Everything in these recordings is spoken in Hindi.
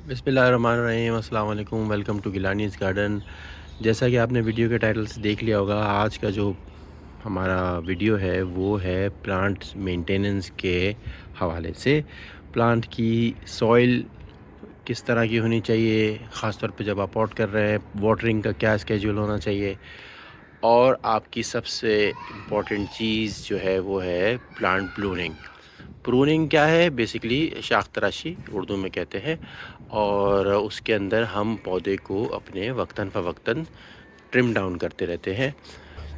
बिस्मिल्लाहिर्रहमानिर्रहीम, अस्सलाम वालेकुम। Welcome to Gilani's garden. जैसा कि आपने वीडियो के टाइटल से देख लिया होगा, आज का जो हमारा वीडियो है वो है प्लांट मेंटेनेंस के हवाले से। प्लांट की सॉइल किस तरह की होनी चाहिए, ख़ास तौर पे जब आप पॉट कर रहे हैं, वाटरिंग का क्या स्केड्यूल होना चाहिए, और आपकी सबसे इम्पॉर्टेंट चीज़ जो है वो है प्लांट प्रूनिंग। प्रूनिंग क्या है? बेसिकली शाख तराशी उर्दू में कहते हैं, और उसके अंदर हम पौधे को अपने वक्तन फ़वक्तन ट्रिम डाउन करते रहते हैं।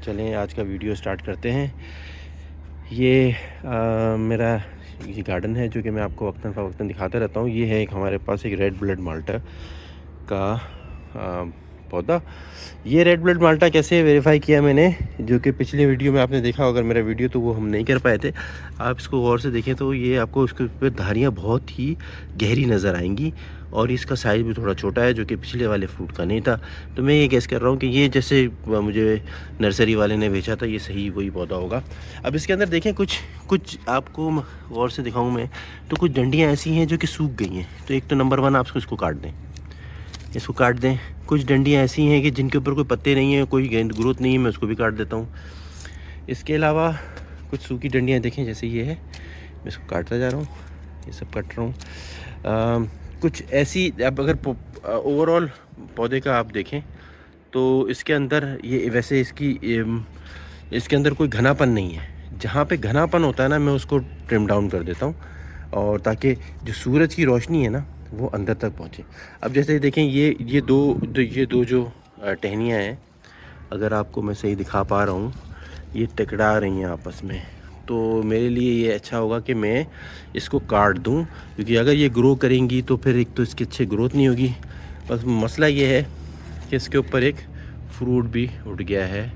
चलें आज का वीडियो स्टार्ट करते हैं। ये मेरा ये गार्डन है जो कि मैं आपको वक्तन फ़वक्तन दिखाता रहता हूँ। ये है एक हमारे पास एक रेड ब्लड माल्टा का पौधा। ये रेड ब्लड माल्टा कैसे वेरीफाई किया मैंने, जो कि पिछले वीडियो में आपने देखा अगर मेरा वीडियो, तो वो हम नहीं कर पाए थे। आप इसको गौर से देखें तो ये आपको इसके ऊपर धारियाँ बहुत ही गहरी नज़र आएंगी, और इसका साइज़ भी थोड़ा छोटा है जो कि पिछले वाले फ्रूट का नहीं था। तो मैं ये गेस कर रहा हूँ कि ये जैसे मुझे नर्सरी वाले ने बेचा था, ये सही वही पौधा होगा। अब इसके अंदर देखें कुछ आपको गौर से दिखाऊँ मैं, तो कुछ डंडियाँ ऐसी हैं जो कि सूख गई हैं। तो एक तो नंबर वन, आप इसको काट दें, इसको काट दें। कुछ डंडियाँ ऐसी हैं कि जिनके ऊपर कोई पत्ते नहीं हैं, कोई ग्रोथ नहीं है, मैं उसको भी काट देता हूँ। इसके अलावा कुछ सूखी डंडियाँ देखें, जैसे ये है, मैं इसको काटता जा रहा हूँ, ये सब काट रहा हूँ। कुछ ऐसी, अब अगर ओवरऑल पौधे का आप देखें तो इसके अंदर ये वैसे इसके अंदर कोई घनापन नहीं है। जहाँ पे घनापन होता है ना, मैं उसको ट्रिम डाउन कर देता हूँ, और ताकि जो सूरज की रोशनी है ना वो अंदर तक पहुँचे। अब जैसे देखें, ये दो जो टहनियाँ हैं, अगर आपको मैं सही दिखा पा रहा हूँ, ये टकरा रही हैं आपस में। तो मेरे लिए ये अच्छा होगा कि मैं इसको काट दूँ, क्योंकि अगर ये ग्रो करेंगी तो फिर एक तो इसकी अच्छी ग्रोथ नहीं होगी। बस मसला ये है कि इसके ऊपर एक फ्रूट भी उठ गया है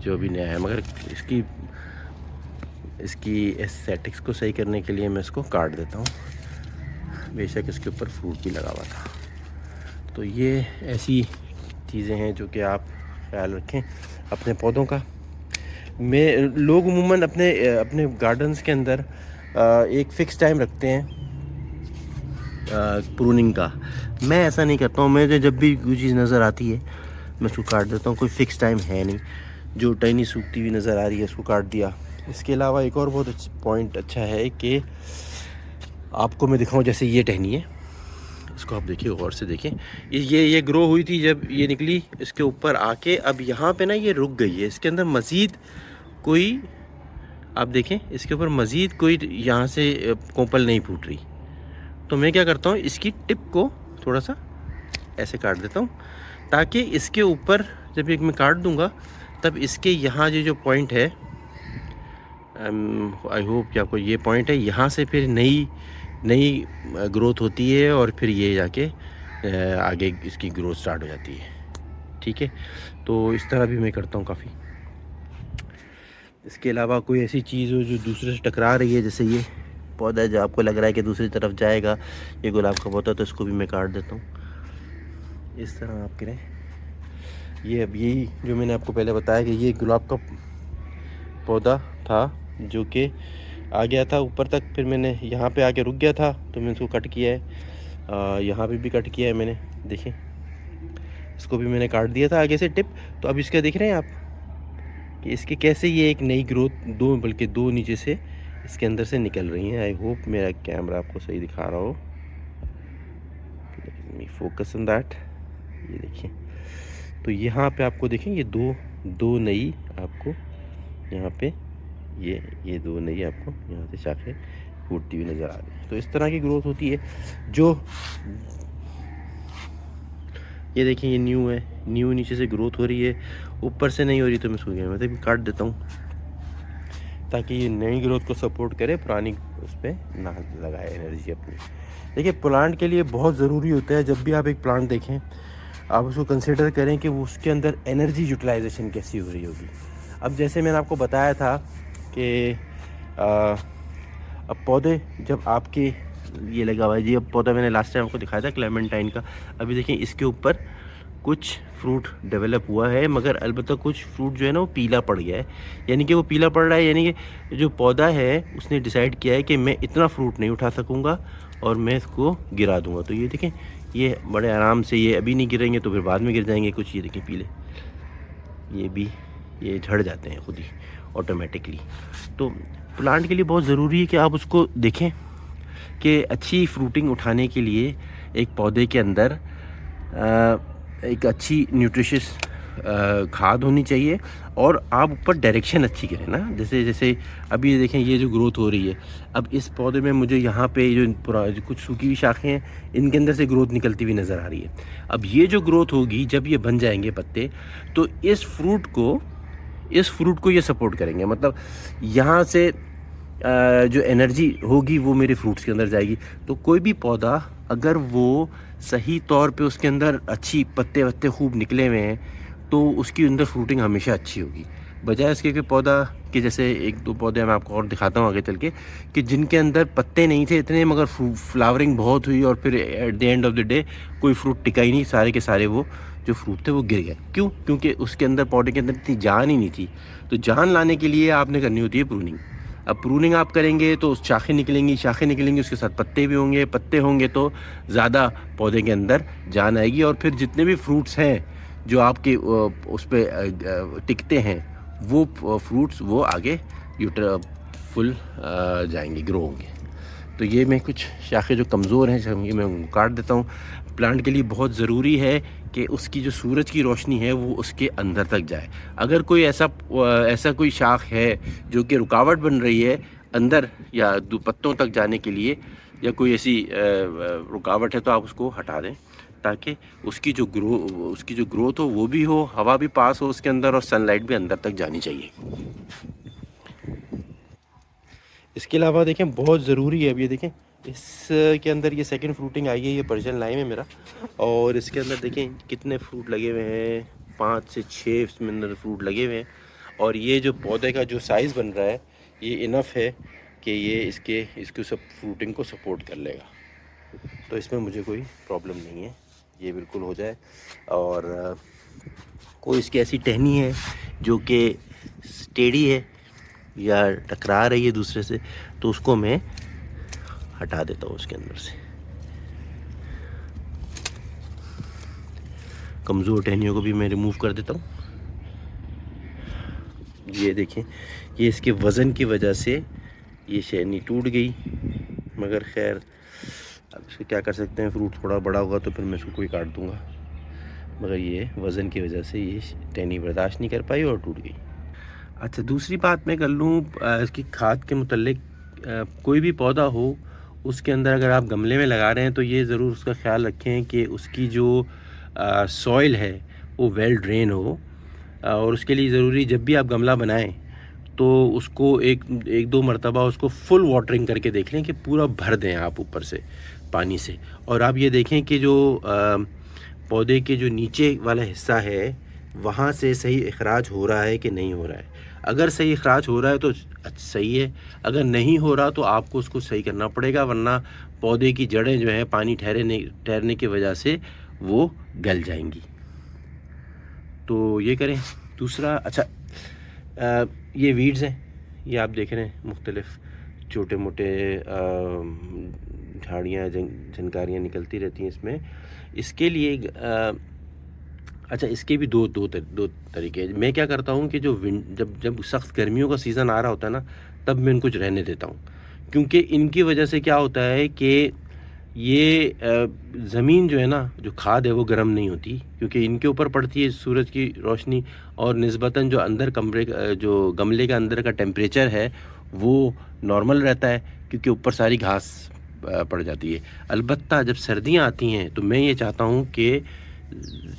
जो भी नया है, मगर इसकी एस्थेटिक्स को सही करने के लिए मैं इसको काट देता हूँ। बेशक इसके ऊपर फ्रूट भी लगा हुआ था। तो ये ऐसी चीज़ें हैं जो कि आप ख्याल रखें अपने पौधों का। लोग उमूमन अपने गार्डन्स के अंदर एक फ़िक्स टाइम रखते हैं प्रूनिंग का। मैं ऐसा नहीं करता हूँ। मुझे जब भी कोई चीज़ नज़र आती है मैं उसको काट देता हूँ। कोई फ़िक्स टाइम है नहीं। जो टहनी सूखती हुई नज़र आ रही है उसको काट दिया। इसके अलावा एक और बहुत पॉइंट अच्छा है कि आपको मैं दिखाऊं, जैसे ये टहनी है, इसको आप देखिए, गौर से देखें। ये ग्रो हुई थी, जब ये निकली इसके ऊपर आके अब यहाँ पे ना ये रुक गई है। इसके अंदर मज़ीद कोई, आप देखें इसके ऊपर मज़ीद कोई यहाँ से कोंपल नहीं फूट रही। तो मैं क्या करता हूँ, इसकी टिप को थोड़ा सा ऐसे काट देता हूँ, ताकि इसके ऊपर जब एक मैं काट दूँगा तब इसके यहाँ जो पॉइंट है, आई होप कि आपको ये पॉइंट है, यहाँ से फिर नई ग्रोथ होती है, और फिर ये जाके आगे इसकी ग्रोथ स्टार्ट हो जाती है। ठीक है, तो इस तरह भी मैं करता हूँ काफ़ी। इसके अलावा कोई ऐसी चीज़ हो जो दूसरे से टकरा रही है, जैसे ये पौधा जो आपको लग रहा है कि दूसरी तरफ जाएगा, ये गुलाब का पौधा, तो इसको भी मैं काट देता हूँ। इस तरह आप करें। ये अब यही जो मैंने आपको पहले बताया कि ये गुलाब का पौधा था जो कि आ गया था ऊपर तक, फिर मैंने यहाँ पे आके रुक गया था, तो मैंने इसको कट किया है। यहाँ पे भी कट किया है मैंने, देखें, इसको भी मैंने काट दिया था आगे से टिप। तो अब इसका देख रहे हैं आप कि इसके कैसे ये एक नई ग्रोथ, बल्कि दो नीचे से इसके अंदर से निकल रही हैं। आई होप मेरा कैमरा आपको सही दिखा रहा हो। Focus on that. ये देखिए, तो यहाँ पे आपको देखें, ये दो नई आपको यहाँ पे ये दो नई आपको यहाँ से शाखें फूटती हुई नज़र आ रही है। तो इस तरह की ग्रोथ होती है। जो ये देखिए, ये न्यू है, न्यू नीचे से ग्रोथ हो रही है, ऊपर से नहीं हो रही, तो मैं इसको मैं तो काट देता हूँ ताकि ये नई ग्रोथ को सपोर्ट करे, पुरानी उस पर ना लगाए एनर्जी अपनी। देखिए, प्लांट के लिए बहुत ज़रूरी होता है, जब भी आप एक प्लांट देखें आप उसको कंसिडर करें कि वो उसके अंदर एनर्जी यूटिलाइजेशन कैसी हो रही होगी। अब जैसे मैंने आपको बताया था कि अब पौधे जब आपके ये लगा हुआ है, ये पौधा मैंने लास्ट टाइम आपको दिखाया था क्लेमेंटाइन का। अभी देखिए, इसके ऊपर कुछ फ्रूट डेवलप हुआ है, मगर अलबत्ता कुछ फ्रूट जो है ना वो पीला पड़ गया है। यानी कि वो पीला पड़ रहा है, यानी कि जो पौधा है उसने डिसाइड किया है कि मैं इतना फ्रूट नहीं उठा सकूँगा, और मैं इसको गिरा दूँगा। तो ये देखें, ये बड़े आराम से, ये अभी नहीं गिरेंगे तो फिर बाद में गिर जाएंगे कुछ। ये देखें पीले, ये भी ये झड़ जाते हैं खुद ही ऑटोमेटिकली। तो प्लांट के लिए बहुत ज़रूरी है कि आप उसको देखें कि अच्छी फ्रूटिंग उठाने के लिए एक पौधे के अंदर एक अच्छी न्यूट्रिशियस खाद होनी चाहिए, और आप ऊपर डायरेक्शन अच्छी करें ना। जैसे जैसे अभी ये देखें, ये जो ग्रोथ हो रही है, अब इस पौधे में मुझे यहाँ पे जो कुछ सूखी हुई शाखें हैं, इनके अंदर से ग्रोथ निकलती हुई नज़र आ रही है। अब ये जो ग्रोथ होगी, जब ये बन जाएंगे पत्ते, तो इस फ्रूट को ये सपोर्ट करेंगे। मतलब यहाँ से जो एनर्जी होगी वो मेरे फ्रूट्स के अंदर जाएगी। तो कोई भी पौधा अगर वो सही तौर पे उसके अंदर अच्छी पत्ते वत्ते खूब निकले हुए हैं, तो उसकी अंदर फ्रूटिंग हमेशा अच्छी होगी। बजाय इसके कि पौधा कि जैसे एक दो पौधे मैं आपको और दिखाता हूँ आगे चल के, कि जिनके अंदर पत्ते नहीं थे इतने, मगर फ्लावरिंग बहुत हुई, और फिर at the end of the day कोई फ्रूट टिका ही नहीं, सारे के सारे वो जो फ्रूट थे वो गिर गए। क्यों? क्योंकि उसके अंदर, पौधे के अंदर इतनी जान ही नहीं थी। तो जान लाने के लिए आपने करनी होती है प्रूनिंग। अब प्रूनिंग आप करेंगे तो शाखें निकलेंगी, उसके साथ पत्ते भी होंगे, पत्ते होंगे तो ज़्यादा पौधे के अंदर जान आएगी, और फिर जितने भी फ्रूट्स हैं जो आपके उस पर टिकते हैं, वो फ्रूट्स वो आगे फुल जाएंगे, ग्रो होंगे। तो ये मैं कुछ शाखें जो कमज़ोर हैं मैं उनको काट देता हूँ। प्लांट के लिए बहुत ज़रूरी है कि उसकी जो सूरज की रोशनी है वो उसके अंदर तक जाए। अगर कोई ऐसा कोई शाख है जो कि रुकावट बन रही है अंदर या पत्तों तक जाने के लिए, या कोई ऐसी रुकावट है, तो आप उसको हटा दें, ताकि उसकी जो ग्रोथ हो वो भी हो, हवा भी पास हो उसके अंदर, और सनलाइट भी अंदर तक जानी चाहिए। इसके अलावा देखें, बहुत ज़रूरी है, अब ये देखें इसके अंदर ये सेकंड फ्रूटिंग आई है, ये पर्शियन लाइम है मेरा, और इसके अंदर देखें कितने फ्रूट लगे हुए हैं, 5 से 6 इसमें अंदर फ्रूट लगे हुए हैं। और ये जो पौधे का जो साइज़ बन रहा है, ये इनफ है कि ये इसको सब फ्रूटिंग को सपोर्ट कर लेगा। तो इसमें मुझे कोई प्रॉब्लम नहीं है, ये बिल्कुल हो जाए। और कोई इसकी ऐसी टहनी है जो कि टेढ़ी है या टकरा रही है दूसरे से, तो उसको मैं हटा देता हूँ उसके अंदर से। कमज़ोर टहनियों को भी मैं रिमूव कर देता हूँ। ये देखें, ये इसके वज़न की वजह से ये टहनी टूट गई, मगर खैर अब इसको क्या कर सकते हैं। फ्रूट थोड़ा बड़ा होगा तो फिर मैं इसको कोई काट दूँगा, मगर ये वज़न की वजह से ये टहनी बर्दाश्त नहीं कर पाई और टूट गई। अच्छा, दूसरी बात मैं कर लूँ इसकी खाद के मुतल्लिक। कोई भी पौधा हो, उसके अंदर अगर आप गमले में लगा रहे हैं तो ये ज़रूर उसका ख़्याल रखें कि उसकी जो सॉइल है वो वेल ड्रेन हो। और उसके लिए ज़रूरी, जब भी आप गमला बनाएं तो उसको एक दो मरतबा उसको फुल वाटरिंग करके देख लें कि पूरा भर दें आप ऊपर से पानी से। और आप ये देखें कि जो पौधे के जो नीचे वाला हिस्सा है वहाँ से सही इखराज हो रहा है कि नहीं हो रहा है। अगर सही इखराज हो रहा है तो सही है, अगर नहीं हो रहा तो आपको उसको सही करना पड़ेगा, वरना पौधे की जड़ें जो हैं पानी ठहरने की वजह से वो गल जाएंगी। तो ये करें। दूसरा, अच्छा ये वीड्स हैं, ये आप देख रहे हैं मुख्तलिफ़ छोटे मोटे झाड़ियाँ झनकारियाँ निकलती रहती हैं इसमें। इसके लिए अच्छा, इसके भी दो तरीके हैं। मैं क्या करता हूँ कि जब सख्त गर्मियों का सीज़न आ रहा होता है ना, तब मैं इनको रहने देता हूँ, क्योंकि इनकी वजह से क्या होता है कि ये ज़मीन जो है ना, जो खाद है वो गर्म नहीं होती, क्योंकि इनके ऊपर पड़ती है सूरज की रोशनी, और निस्बतन जो अंदर जो गमले का अंदर का टेम्परेचर है वो नॉर्मल रहता है, क्योंकि ऊपर सारी घास पड़ जाती है। अलबत्ता जब सर्दियाँ आती हैं तो मैं ये चाहता हूँ कि,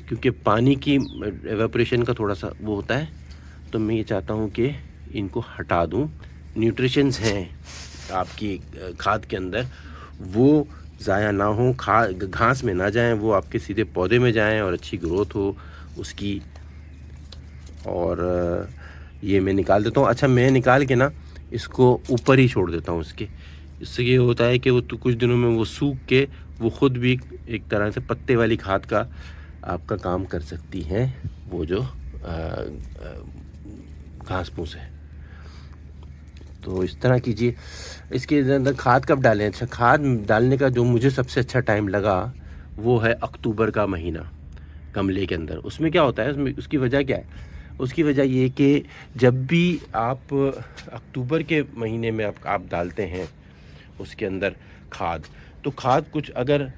क्योंकि पानी की एवेपोरेशन का थोड़ा सा वो होता है, तो मैं ये चाहता हूँ कि इनको हटा दूँ। न्यूट्रिशंस हैं आपकी खाद के अंदर, वो ज़ाया ना हो, घास में ना जाएं, वो आपके सीधे पौधे में जाएं और अच्छी ग्रोथ हो उसकी। और ये मैं निकाल देता हूँ। अच्छा, मैं निकाल के ना इसको ऊपर ही छोड़ देता हूँ इसके। इससे ये होता है कि वो तो कुछ दिनों में वो सूख के वो ख़ुद भी एक तरह से पत्ते वाली खाद का आपका काम कर सकती हैं, वो जो घास फूस है। तो इस तरह कीजिए। इसके अंदर खाद कब डालें? अच्छा, खाद डालने का जो मुझे सबसे अच्छा टाइम लगा वो है अक्टूबर का महीना गमले के अंदर। उसमें क्या होता है, उसमें उसकी वजह क्या है? उसकी वजह ये कि जब भी आप अक्टूबर के महीने में आप डालते हैं उसके अंदर खाद, तो खाद कुछ अगर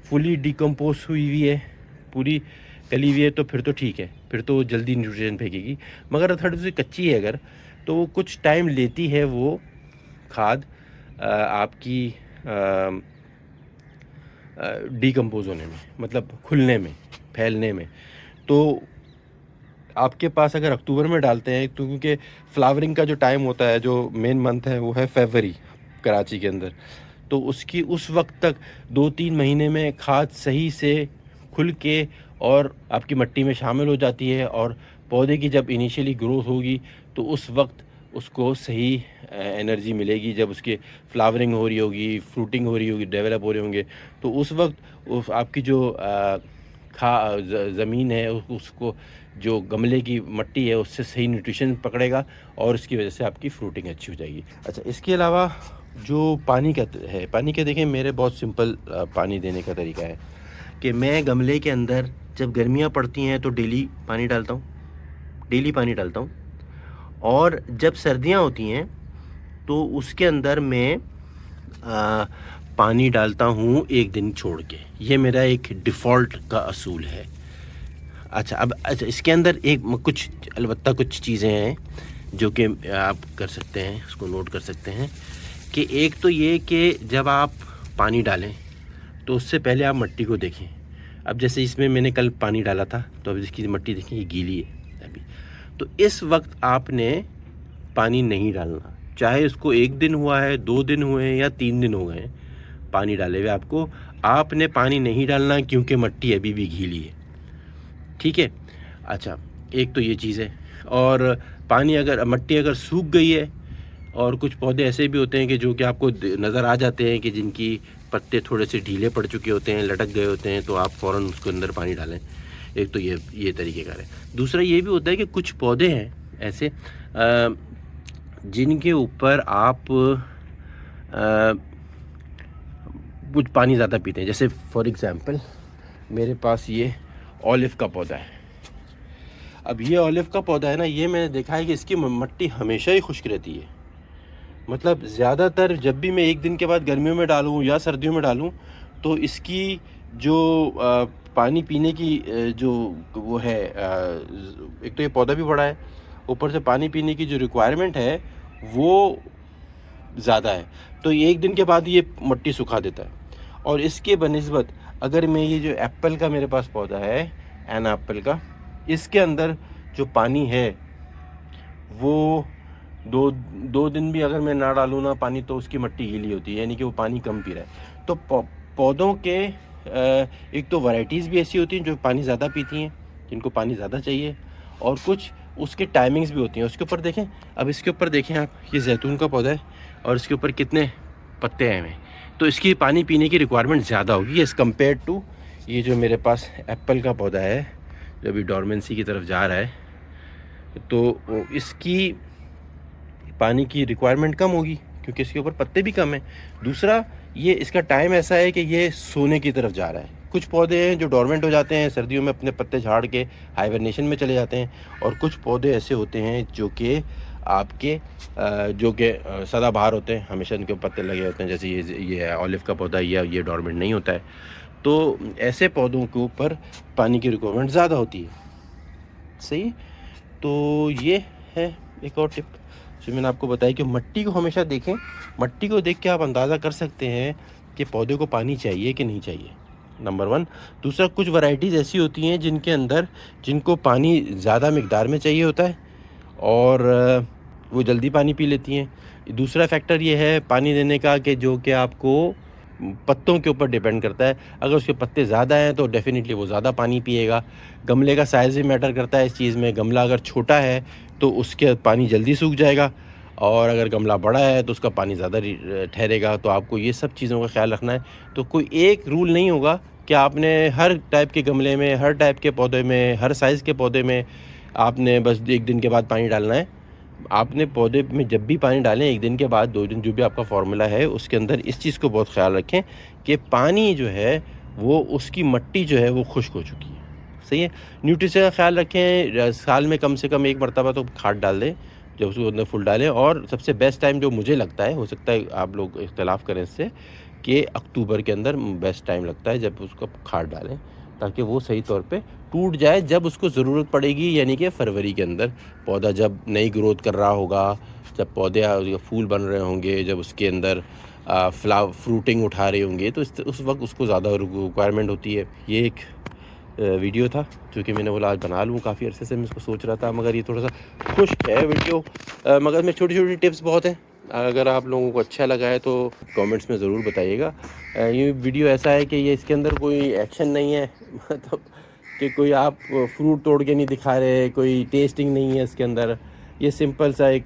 फुली डिकम्पोज हुई है, पूरी गली हुई है, तो फिर तो ठीक है, फिर तो जल्दी न्यूट्रिशन फेंकेगी। मगर थोड़ी सी कच्ची है अगर, तो वो कुछ टाइम लेती है वो खाद आपकी डिकम्पोज होने में, मतलब खुलने में, फैलने में। तो आपके पास अगर अक्टूबर में डालते हैं, तो क्योंकि फ्लावरिंग का जो टाइम होता है, जो मेन मंथ है, वो है फरवरी कराची के अंदर, तो उसकी उस वक्त तक 2-3 महीने में खाद सही से खुल के और आपकी मिट्टी में शामिल हो जाती है। और पौधे की जब इनिशियली ग्रोथ होगी तो उस वक्त उसको सही एनर्जी मिलेगी। जब उसकी फ्लावरिंग हो रही होगी, फ्रूटिंग हो रही होगी, डेवलप हो रहे होंगे, तो उस वक्त उस आपकी जो ज़मीन है उसको, जो गमले की मिट्टी है, उससे सही न्यूट्रिशन पकड़ेगा और उसकी वजह से आपकी फ्रूटिंग अच्छी हो जाएगी। अच्छा, इसके अलावा जो पानी का है, पानी का देखें, मेरे बहुत सिंपल पानी देने का तरीका है कि मैं गमले के अंदर जब गर्मियाँ पड़ती हैं तो डेली पानी डालता हूँ, डेली पानी डालता हूँ। और जब सर्दियाँ होती हैं तो उसके अंदर मैं पानी डालता हूँ 1 दिन छोड़ के। ये मेरा एक डिफ़ॉल्ट का असूल है। अच्छा, इसके अंदर कुछ अलबत्ता कुछ चीज़ें हैं जो कि आप कर सकते हैं, उसको नोट कर सकते हैं। कि एक तो ये कि जब आप पानी डालें तो उससे पहले आप मिट्टी को देखें। अब जैसे इसमें मैंने कल पानी डाला था, तो अब इसकी मिट्टी देखें, ये गीली है अभी। तो इस वक्त आपने पानी नहीं डालना, चाहे उसको 1 दिन हुआ है, 2 दिन हुए हैं या 3 दिन हो गए हैं पानी डाले हुए आपको, आपने पानी नहीं डालना क्योंकि मिट्टी अभी भी गीली है। ठीक है। अच्छा, एक तो ये चीज़ है। और पानी अगर मिट्टी अगर सूख गई है, और कुछ पौधे ऐसे भी होते हैं कि जो कि आपको नज़र आ जाते हैं कि जिनकी पत्ते थोड़े से ढीले पड़ चुके होते हैं, लटक गए होते हैं, तो आप फ़ौरन उसके अंदर पानी डालें। एक तो ये तरीक़ेकार है। दूसरा ये भी होता है कि कुछ पौधे हैं ऐसे जिनके ऊपर आप कुछ पानी ज़्यादा पीते हैं। जैसे फॉर एग्ज़ाम्पल मेरे पास ये ऑलिव का पौधा है। अब ये ऑलिव का पौधा है ना, ये मैंने देखा है कि इसकी मिट्टी हमेशा ही खुश्क रहती है। मतलब ज़्यादातर जब भी मैं 1 दिन के बाद गर्मियों में डालूँ या सर्दियों में डालूँ, तो इसकी जो पानी पीने की जो वो है, एक तो ये पौधा भी बड़ा है, ऊपर से पानी पीने की जो रिक्वायरमेंट है वो ज़्यादा है। तो 1 दिन के बाद ये मिट्टी सुखा देता है। और इसके बनिस्बत अगर मैं ये जो एप्पल का मेरे पास पौधा है, एन एप्पल का, इसके अंदर जो पानी है वो दो दिन भी अगर मैं ना डालूँ ना पानी, तो उसकी मिट्टी गीली होती है, यानी कि वो पानी कम पी रहा है। तो पौधों के एक तो वैरायटीज़ भी ऐसी होती हैं जो पानी ज़्यादा पीती हैं, जिनको पानी ज़्यादा चाहिए, और कुछ उसके टाइमिंग्स भी होती हैं। उसके ऊपर देखें, अब इसके ऊपर देखें आप, ये जैतून का पौधा है और इसके ऊपर कितने पत्ते हैं हमें, तो इसकी पानी पीने की रिक्वायरमेंट ज़्यादा होगी एज़ कम्पेयर टू ये जो मेरे पास एप्पल का पौधा है जो अभी डॉर्मेंसी की तरफ जा रहा है, तो इसकी पानी की रिक्वायरमेंट कम होगी क्योंकि इसके ऊपर पत्ते भी कम हैं। दूसरा, ये इसका टाइम ऐसा है कि ये सोने की तरफ जा रहा है। कुछ पौधे हैं जो डोरमेंट हो जाते हैं, सर्दियों में अपने पत्ते झाड़ के हाइबरनेशन में चले जाते हैं, और कुछ पौधे ऐसे होते हैं जो कि आपके जो कि सदाबहार होते हैं, हमेशा इनके पत्ते लगे होते हैं। जैसे ये ऑलिव का पौधा, ये डोरमेंट नहीं होता है। तो ऐसे पौधों के ऊपर पानी की रिक्वायरमेंट ज़्यादा होती है। सही। तो ये है एक और टिप जो मैंने आपको बताया कि मिट्टी को हमेशा देखें। मिट्टी को देख के आप अंदाज़ा कर सकते हैं कि पौधे को पानी चाहिए कि नहीं चाहिए, नंबर 1। दूसरा, कुछ वैरायटीज़ ऐसी होती हैं जिनको पानी ज़्यादा मिकदार में चाहिए होता है और वो जल्दी पानी पी लेती हैं। दूसरा फैक्टर ये है पानी देने का कि जो कि आपको पत्तों के ऊपर डिपेंड करता है। अगर उसके पत्ते ज़्यादा हैं तो डेफ़िनेटली वो ज़्यादा पानी पिएगा। गमले का साइज़ भी मैटर करता है इस चीज़ में। गमला अगर छोटा है तो उसके पानी जल्दी सूख जाएगा, और अगर गमला बड़ा है तो उसका पानी ज़्यादा ठहरेगा। तो आपको ये सब चीज़ों का ख्याल रखना है। तो कोई एक रूल नहीं होगा कि आपने हर टाइप के गमले में, हर टाइप के पौधे में, हर साइज़ के पौधे में आपने बस 1 दिन के बाद पानी डालना है। आपने पौधे में जब भी पानी डालें 1 दिन के बाद 2 दिन, जो भी आपका फ़ॉर्मूला है उसके अंदर इस चीज़ को बहुत ख़्याल रखें कि पानी जो है वो उसकी मिट्टी जो है वो खुश्क हो चुकी है। सही है? न्यूट्रिशन का ख़्याल रखें, साल में कम से कम 1 मरतबा तो खाद डाल दें, जब उसको अंदर फुल डालें। और सबसे बेस्ट टाइम जो मुझे लगता है, हो सकता है आप लोग इख्तिलाफ़ करें इससे, कि अक्टूबर के अंदर बेस्ट टाइम लगता है जब उसको खाद डालें, ताकि वो सही तौर पे टूट जाए जब उसको ज़रूरत पड़ेगी, यानी कि फरवरी के अंदर। पौधा जब नई ग्रोथ कर रहा होगा, जब पौधे फूल बन रहे होंगे, जब उसके अंदर फ्रूटिंग उठा रहे होंगे, तो उस वक्त उसको ज़्यादा रिक्वायरमेंट होती है। ये एक वीडियो था जो कि मैंने बोला आज बना लूँ, काफ़ी अरसे से मैं इसको सोच रहा था, मगर ये थोड़ा सा खुश्क है वीडियो, मगर में छोटी छोटी टिप्स बहुत हैं। अगर आप लोगों को अच्छा लगा है तो कमेंट्स में ज़रूर बताइएगा। ये वीडियो ऐसा है कि ये इसके अंदर कोई एक्शन नहीं है मतलब कि कोई आप फ्रूट तोड़ के नहीं दिखा रहे, कोई टेस्टिंग नहीं है इसके अंदर। ये सिंपल सा एक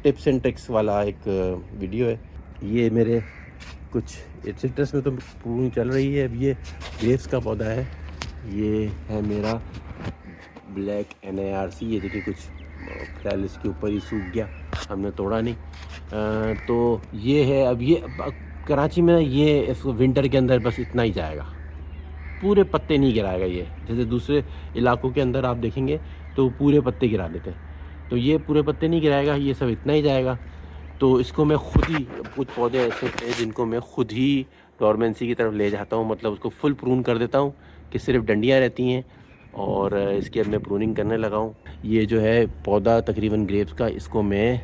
टिप्स एंड ट्रिक्स वाला एक वीडियो है। ये मेरे कुछ सिट्रस में तो प्रूनिंग चल रही है। अब ये ग्रेप्स का पौधा है, ये है मेरा ब्लैक NARC। ये देखिए कुछ ख्याल इसके ऊपर ही सूख गया, हमने तोड़ा नहीं। तो ये है। अब ये कराची में ये इसको विंटर के अंदर बस इतना ही जाएगा, पूरे पत्ते नहीं गिराएगा ये। जैसे दूसरे इलाकों के अंदर आप देखेंगे तो पूरे पत्ते गिरा देते हैं, तो ये पूरे पत्ते नहीं गिराएगा, ये सब इतना ही जाएगा। तो इसको मैं खुद ही, कुछ पौधे ऐसे हैं जिनको मैं खुद ही डोरमेंसी की तरफ ले जाता हूँ, मतलब उसको फुल प्रून कर देता हूँ कि सिर्फ डंडियाँ रहती हैं, और इसकी अब मैं प्रूनिंग करने लगा हूँ। ये जो है पौधा तकरीबन ग्रेप्स का, इसको मैं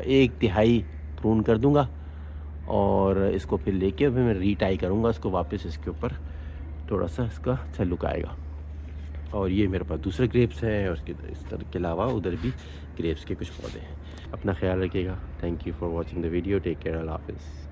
1/3 प्रून कर दूँगा, और इसको फिर लेके फिर मैं रीटाई करूँगा इसको वापस, इसके ऊपर थोड़ा सा इसका छल्लुक आएगा। और ये मेरे पास दूसरे ग्रेप्स हैं, और उसके इस तरह के अलावा उधर भी ग्रेप्स के कुछ पौधे हैं। अपना ख्याल रखिएगा। Thank you for watching the video. Take care. अल्लाह हाफ़िज़।